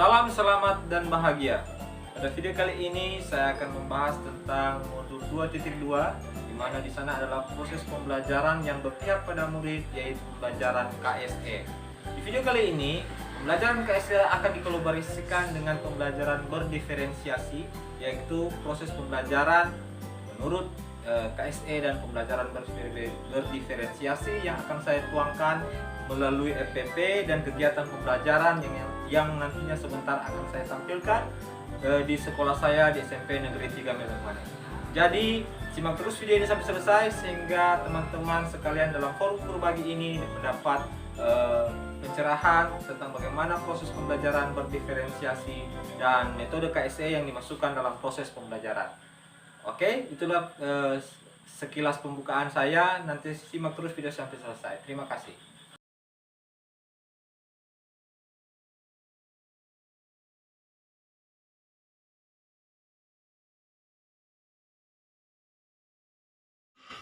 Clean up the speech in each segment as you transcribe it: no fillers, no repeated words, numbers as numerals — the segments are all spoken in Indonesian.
Salam selamat dan bahagia. Pada video kali ini saya akan membahas tentang modul 2.2, di mana di sana adalah proses pembelajaran yang berpihak pada murid, yaitu pembelajaran KSE. Di video kali ini, pembelajaran KSE akan dikolaborasikan dengan pembelajaran berdiferensiasi, yaitu proses pembelajaran menurut KSE dan pembelajaran berdiferensiasi yang akan saya tuangkan melalui FPP dan kegiatan pembelajaran yang nantinya sebentar akan saya tampilkan di sekolah saya di SMP Negeri 3 Melengkung. Jadi simak terus video ini sampai selesai sehingga teman-teman sekalian dalam forum berbagi ini mendapat pencerahan tentang bagaimana proses pembelajaran berdiferensiasi dan metode KSE yang dimasukkan dalam proses pembelajaran. Oke, itulah sekilas pembukaan saya. Nanti simak terus video sampai selesai. Terima kasih.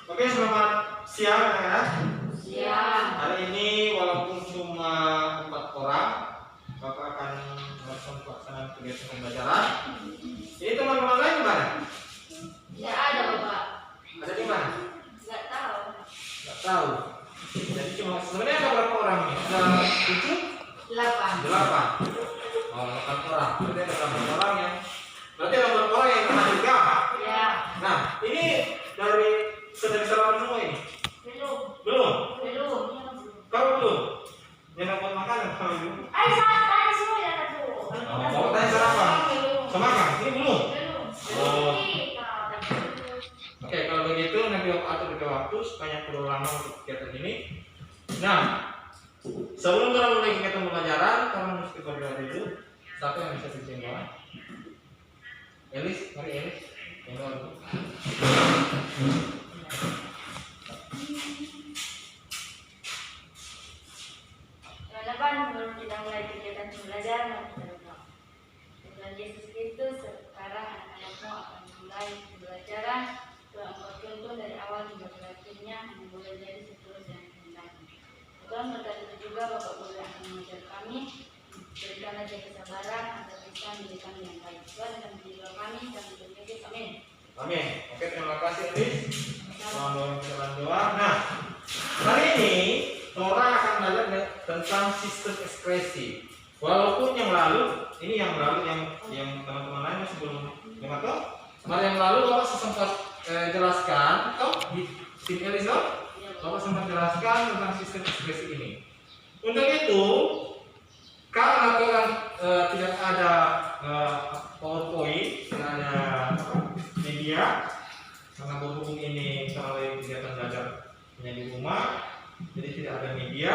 Oke, selamat siang anak-anak. Siang. Hari ini walaupun cuma 4 orang, Bapak akan melakukan pelaksanaan kegiatan pembelajaran. Ini teman-teman lain di mana? Tidak ada, Bapak. Ada di mana? Nggak tahu. Nggak tahu. Jadi cuma sebenarnya ada berapa orang nih? Ada 7? 8. 8. Oh, 8 orang. Berarti ada 8 orang yang pernah juga. Ya. Nah, ini dari saudara semua ini? Belum. Belum? Belum. Kau belum? Yang dapat makanan kau belum? Saat tadi semua ya tadi. Bapak tanya sarapan? Belum. Sama kan? Ini belum? Belum. Oh. Belum. Oke, kalau begitu nanti Bapak atur ke waktu supaya perlu lama untuk kegiatan ini. Nah, sebelum kita mulai kegiatan pembelajaran, kamu mesti berdoa dulu. Siapa yang bisa pimpin doa? Elis, mari Elis. Yang doa dulu. Teman-teman, sebelum kita mulai kegiatan pembelajaran, Tuhan Yesus Kristus, sekarang anak-anakmu akan mulai pembelajaran. Tuhan Engkau tuntun dari awal hingga berakhirnya, yang boleh jadi seterus yang kehendakmu. Tuhan berkati juga Bapak Guru yang akan mengajar kami, berikan aja kesabaran agar bisa menjadikan yang baik. Tuhan akan menjaga kami dan menjaga. Amin. Amin. Oke, terima kasih Elis. Selamat doa. Nah, hari ini orang akan belajar tentang sistem ekspresi. Walaupun yang lalu, ini yang teman-teman lain masih belum dengar toh. Kemarin yang lalu Bapak sempat jelaskan toh di tim Elis toh. Bapak sempat jelaskan tentang sistem ekspresi ini. Untuk itu, karena tidak ada PowerPoint, tidak ada media, karena berhubung ini melalui kegiatan belajar di rumah, jadi tidak ada media.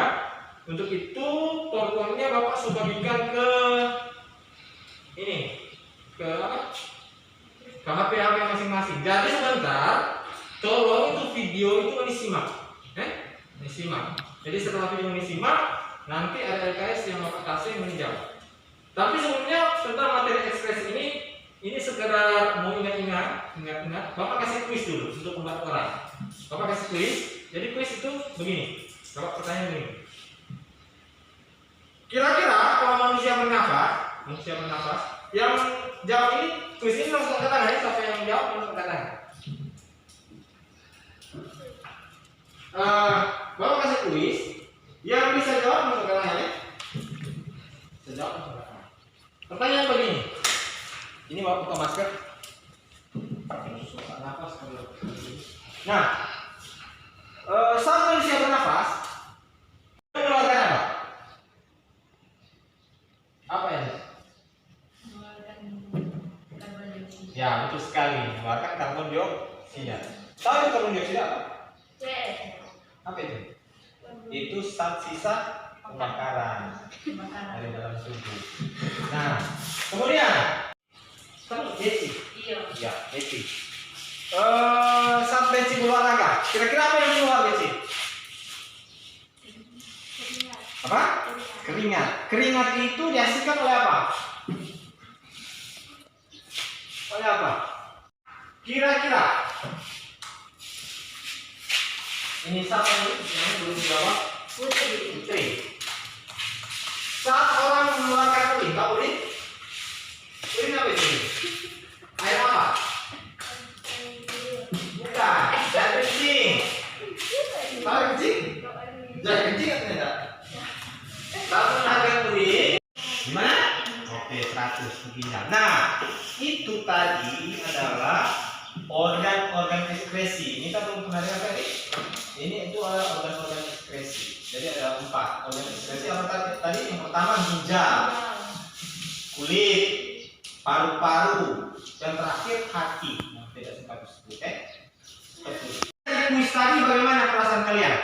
Untuk itu PowerPoint-nya Bapak sudah bagikan ke ini, ke apa? Ke HP masing-masing. Jadi sebentar, tolong itu video itu disimak, disimak. Jadi setelah video ini disimak, nanti ada LKS yang Bapak kasih menjawab. Tapi sebelumnya tentang materi ekspresi ini sekedar mau ingat, Bapak kasih kuis dulu untuk membuat orang. Bapak kasih kuis. Jadi kuis itu begini. Bapak pertanyaan begini. Kira-kira kalau manusia bernafas, yang jawab ini kuis ini langsung angkat tangan. Siapa yang jawab langsung angkat tangan. Bapak kasih kuis. Yang bisa jawab langsung angkat tangan ya. Sejawab langsung angkat tangan. Pertanyaan begini. Ini Bapak buka masker. Suka nafas kalau. Nah, saat manusia bernafas, mengeluarkan apa? Apa ya? Ya, betul sekali. Mengeluarkan karbon dioksida. Tahu itu karbon dioksida apa? Apa itu? Itu zat sisa pembakaran dari dalam tubuh. Nah, kemudian kan Beci. Iya. Ya, Beci. Saat Beci berolahraga, kira-kira apa yang keluar Beci? Apa? Keringat. Keringat itu dihasilkan oleh apa? Oleh apa? Kira-kira. Ini siapa ini? Ini belum dijawab. Putri. Saat orang mengeluarkan urin, Pak Urin? Urin apa itu? Air apa? Bukan. Air kencing. Air kencing? Air kencing atau tidak? Tahu harga urin? Gimana? Oke, 100 ginjal. Nah, itu tadi adalah organ-organ ekskresi. Ini kan belum pernah dengar tadi. Ini itu adalah organ-organ ekskresi. Jadi ada 4 organ ekskresi. Apa tadi? Tadi yang pertama ginjal, kulit, paru-paru, dan terakhir hati. Nah, tidak sempat disebut. Kuis tadi bagaimana perasaan kalian?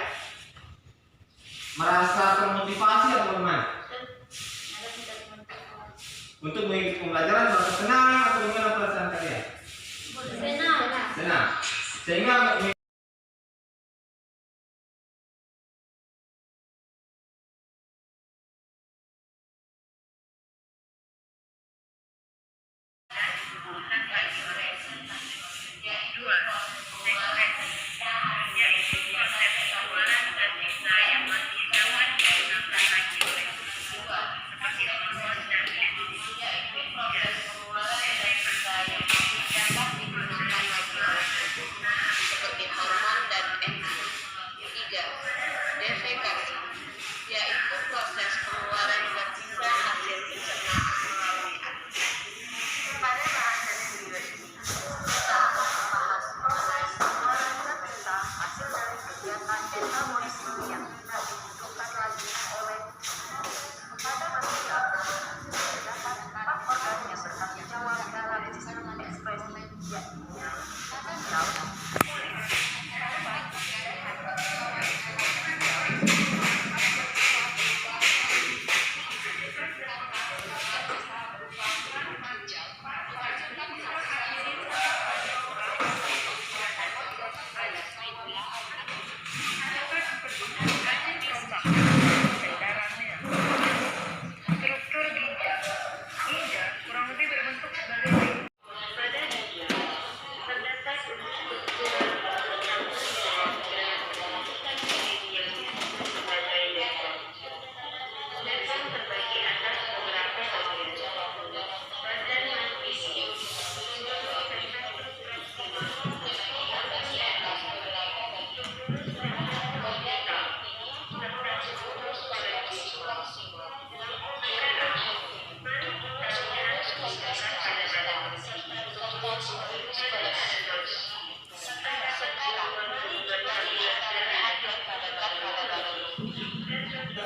Merasa termotivasi atau bagaimana? Untuk mengikuti pembelajaran merasa senang atau bagaimana perasaan kalian? Senang. Sehingga seperti hormon dan enzim. 3. Defekasi, yaitu proses pengeluaran bersisa hasil pencernaan melalui anus. Pada bahasan video ini, kita akan membahas proses pengeluaran bersisa hasil dari kegiatan metabolisme yang tidak dibutuhkan lagi oleh pada manusia. Terdapat 4 organ yang bertanggung jawab dalam sistem ekspresi, yaitu ginjal,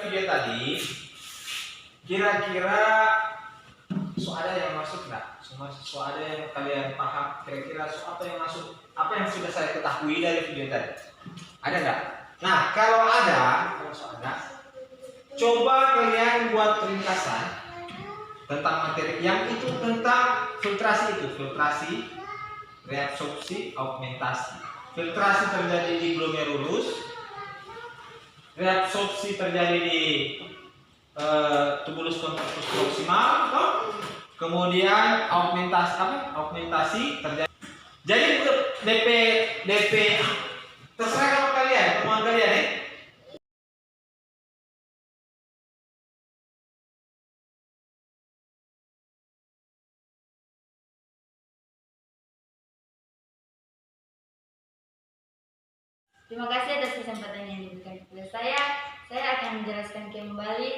video tadi kira-kira soal ada yang masuk nggak? Soal ada yang kalian paham? Kira-kira soal apa yang masuk? Apa yang sudah saya ketahui dari video tadi? Ada nggak? Nah, kalau soal ada, coba kalian buat ringkasan tentang materi yang itu tentang filtrasi reabsorpsi, augmentasi. Filtrasi terjadi di glomerulus, reabsorpsi terjadi di tubulus contractus proximal, kemudian augmentasi terjadi. Jadi DP terserah kalau kalian, teman kalian ya. Terima kasih atas kesempatan yang diberikan kepada saya. Saya akan menjelaskan kembali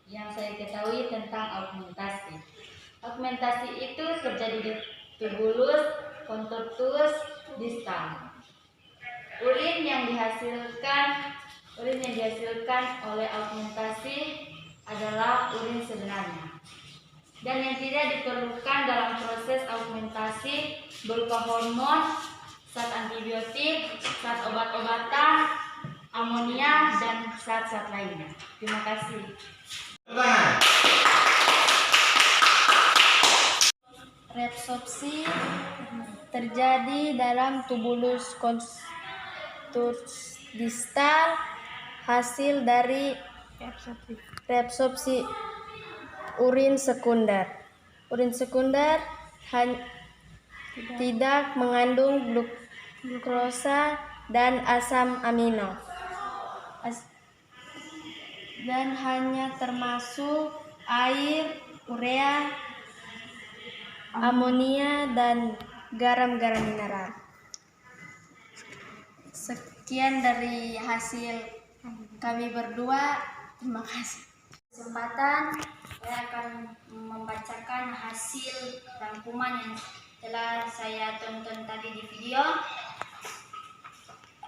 yang saya ketahui tentang augmentasi. Augmentasi itu terjadi di tubulus contractus distal. Urin yang dihasilkan oleh augmentasi adalah urin sebenarnya. Dan yang tidak diperlukan dalam proses augmentasi berupa hormon, zat antibiotik, zat obat-obatan, amonia, dan zat-zat lainnya. Terima kasih. Reabsorpsi terjadi dalam tubulus contractus distal hasil dari reabsorpsi urin sekunder. Urin sekunder tidak mengandung glukosa dan asam amino dan hanya termasuk air, urea, amonia, dan garam-garam mineral. Sekian dari hasil kami berdua. Terima kasih. Kesempatan saya akan membacakan hasil rangkuman yang telah saya tonton tadi di video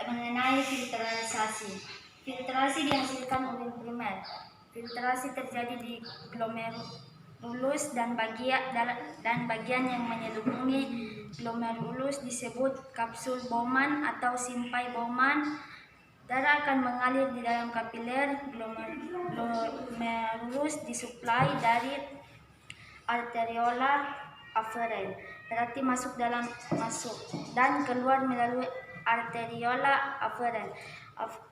mengenai filtrasi. Filtrasi dihasilkan urin primer. Filtrasi terjadi di glomerulus dan bagian yang menyelubungi glomerulus disebut kapsul Bowman atau simpai Bowman. Darah akan mengalir di dalam kapiler glomerulus disuplai dari arteriola afferent, berarti masuk dan keluar melalui arteriola afferent.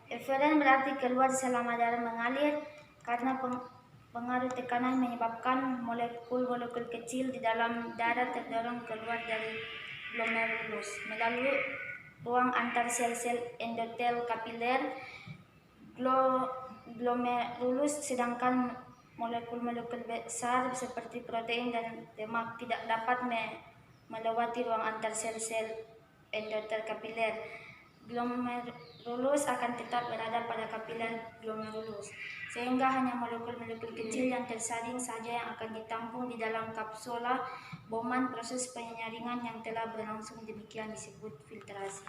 Afferent berarti keluar selama darah mengalir. Karena pengaruh tekanan menyebabkan molekul-molekul kecil di dalam darah terdorong keluar dari glomerulus melalui ruang antar sel-sel endotel kapiler glomerulus, sedangkan molekul-molekul besar seperti protein dan lemak tidak dapat melewati ruang antar sel-sel endotel kapiler. Glomerulus akan tetap berada pada kapiler glomerulus, sehingga hanya molekul-molekul kecil yang tersaring saja yang akan ditampung di dalam kapsula Bowman. Proses penyaringan yang telah berlangsung demikian disebut filtrasi.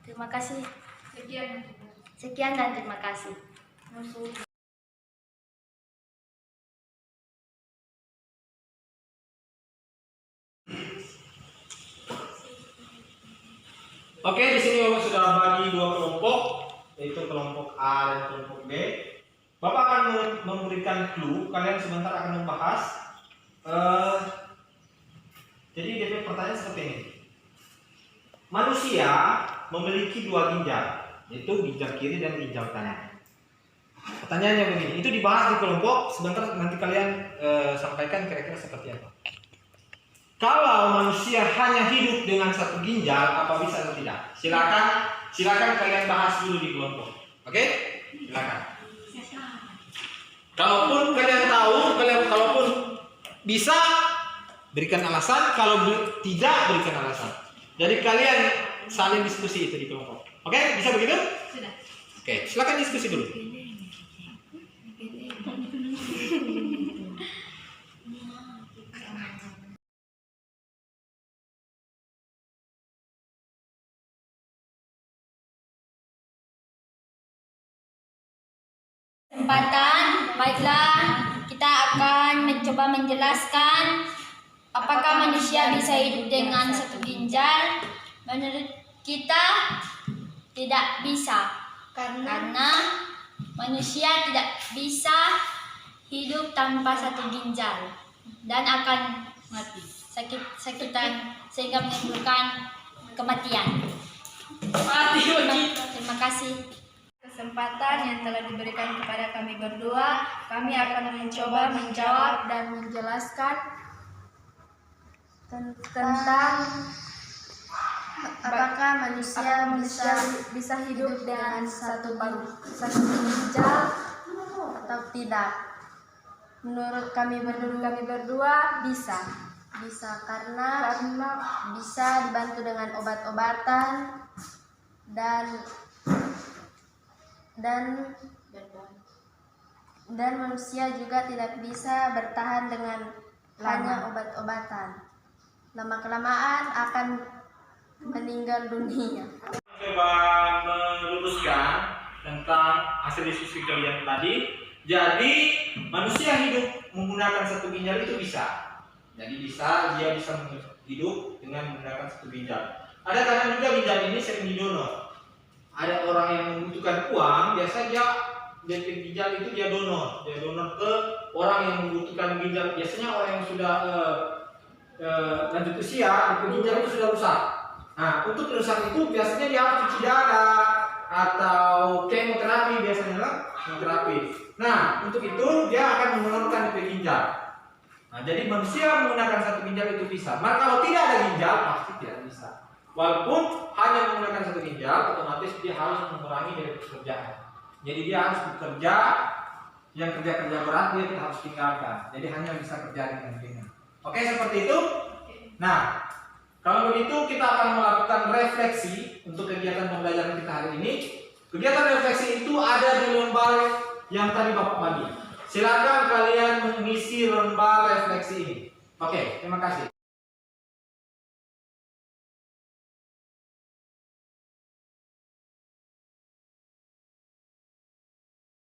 Terima kasih. Sekian dan terima kasih. Oke, di sini Bapak sudah bagi dua kelompok, yaitu kelompok A dan kelompok B. Bapak akan memberikan clue, kalian sebentar akan membahas. Jadi DP pertanyaan seperti ini. Manusia memiliki dua ginjal, yaitu ginjal kiri dan ginjal kanan. Pertanyaannya begini, itu dibahas di kelompok, sebentar nanti kalian sampaikan kira-kira seperti apa. Kalau manusia hanya hidup dengan satu ginjal, apa bisa atau tidak? Silakan kalian bahas dulu di kelompok. Oke? Silakan. Kalaupun kalian tahu, kalaupun bisa berikan alasan, kalau tidak berikan alasan. Jadi kalian saling diskusi itu di kelompok. Oke? Bisa begitu? Sudah. Oke, silakan diskusi dulu. Kesempatan, baiklah, kita akan mencoba menjelaskan apakah manusia bisa hidup dengan satu ginjal. Menurut kita tidak bisa, karena manusia tidak bisa hidup tanpa satu ginjal dan akan mati sakitan sehingga menimbulkan kematian. Terima kasih. Kesempatan yang telah diberikan kepada kami berdua, kami akan mencoba menjawab dan menjelaskan tentang apakah manusia bisa hidup dengan satu ginjal atau tidak. Menurut kami berdua bisa karena bisa dibantu dengan obat-obatan dan manusia juga tidak bisa bertahan dengan hanya obat-obatan. Lama-kelamaan akan meninggal dunia. Coba meluruskan tentang hasil diskusi kalian tadi. Jadi manusia hidup menggunakan satu ginjal itu bisa. Jadi dia bisa hidup dengan menggunakan satu ginjal. Ada kadang juga ginjal ini sering didonor. Ada orang yang membutuhkan uang, biasa dia ginjal itu dia donor ke orang yang membutuhkan ginjal. Biasanya orang yang sudah lanjut usia, ginjal itu sudah rusak. Nah, untuk rusak itu biasanya dia harus cuci darah atau kemoterapi biasanya lah, kemoterapi. Nah, untuk itu dia akan mendonorkan ginjal. Nah, jadi manusia menggunakan satu ginjal itu bisa. Maka kalau tidak ada ginjal pasti tidak bisa. Walaupun hanya menggunakan satu ginjal, otomatis dia harus mengurangi dari pekerjaan. Jadi dia harus bekerja yang kerja-kerja berat dia kita harus tinggalkan. Jadi hanya bisa kerja ringan-ringan. Oke, seperti itu. Nah, kalau begitu kita akan melakukan refleksi untuk kegiatan pembelajaran kita hari ini. Kegiatan refleksi itu ada di lembar yang tadi Bapak bagi. Silakan kalian mengisi lembar refleksi ini. Oke, terima kasih.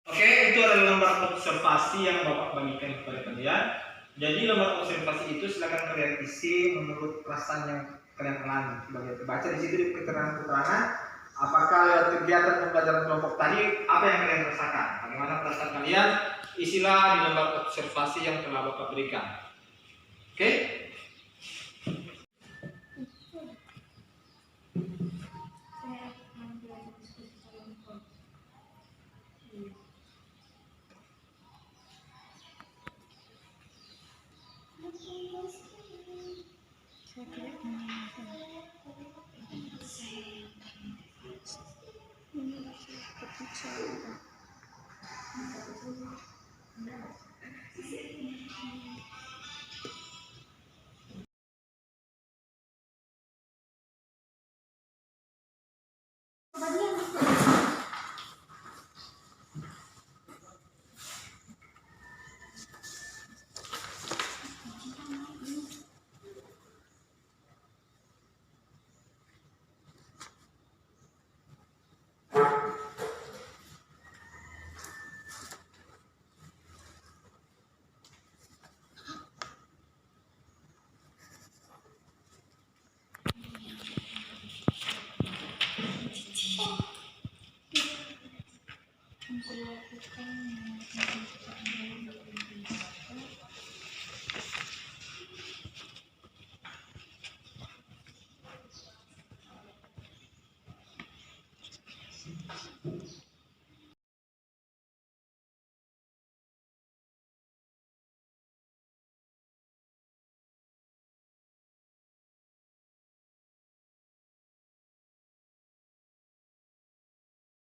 Oke, itu adalah lembar observasi yang Bapak bagikan kepada kalian. Jadi lembar observasi itu silakan kalian isi menurut perasaan yang kalian alami. Sebagai terbaca di situ di keterangan-keterangan apakah lewat kegiatan pembelajaran kelompok tadi apa yang kalian rasakan, bagaimana perasaan kalian, isilah di lembar observasi yang telah Bapak berikan. Oke?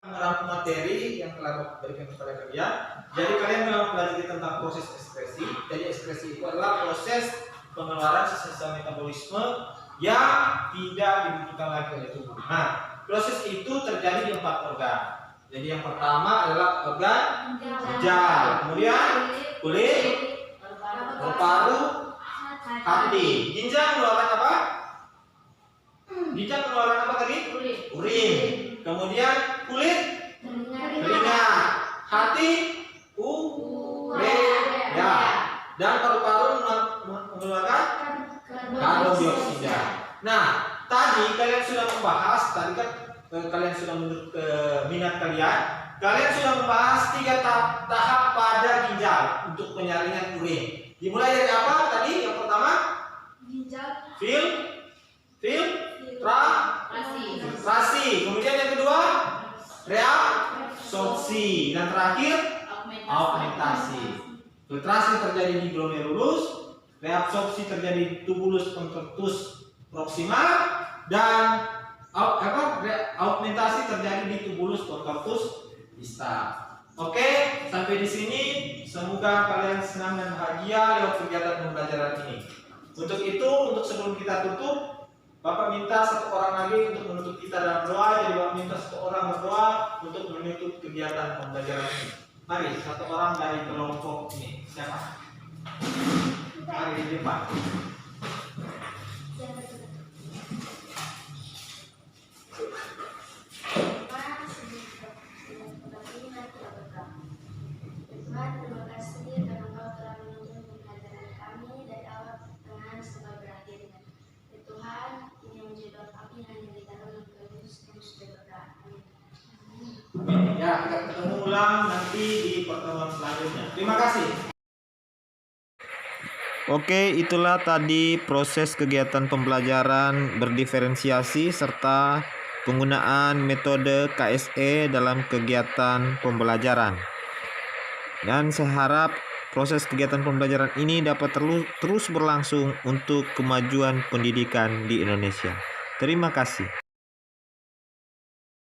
Merangkum materi yang telah Bapak berikan kepada kalian. Jadi kalian telah mempelajari tentang proses ekspresi. Jadi ekspresi itu adalah proses pengeluaran sisa metabolisme yang tidak dibutuhkan lagi oleh tubuh. Nah, proses itu terjadi di 4 organ. Jadi yang pertama adalah organ ginjal, kemudian kulit, paru-paru, hati. Ginjal mengeluarkan apa? Ginjal mengeluarkan apa tadi? Urin. Kemudian kulit, keringat, hati, urea, dan paru-paru mengeluarkan karbon dioksida. Nah, tadi kalian sudah membahas, tadi kan kalian sudah menurut minat kalian, kalian sudah membahas 3 tahap pada ginjal untuk penyaringan urin. Dimulai dari apa tadi? Yang pertama, filtrasi. Kemudian yang kedua, reabsorpsi, dan terakhir augmentasi. Filtrasi terjadi di glomerulus, reabsorpsi terjadi di tubulus contractus proximal, dan augmentasi terjadi di tubulus contractus distal. Oke, sampai di sini semoga kalian senang dan bahagia lewat kegiatan pembelajaran ini. Untuk itu, sebelum kita tutup, Bapak minta 1 orang lagi untuk menutup kita dalam doa. Jadi Bapak minta 1 orang berdoa untuk menutup kegiatan pembelajaran ini. Mari, 1 orang dari kelompok ini. Siapa? Mari di depan. Terima kasih karena Engkau telah menuntun pembelajaran kami dari awal, tengah, sampai berakhirnya. Ya Tuhan, ini yang menjadi doa kami hanya di dalam Yesus Kristus berkata. Amin. Ya, kita ketemu ulang nanti di pertemuan selanjutnya. Terima kasih. Oke, itulah tadi proses kegiatan pembelajaran berdiferensiasi serta penggunaan metode KSE dalam kegiatan pembelajaran. Dan saya harap proses kegiatan pembelajaran ini dapat terus berlangsung untuk kemajuan pendidikan di Indonesia. Terima kasih.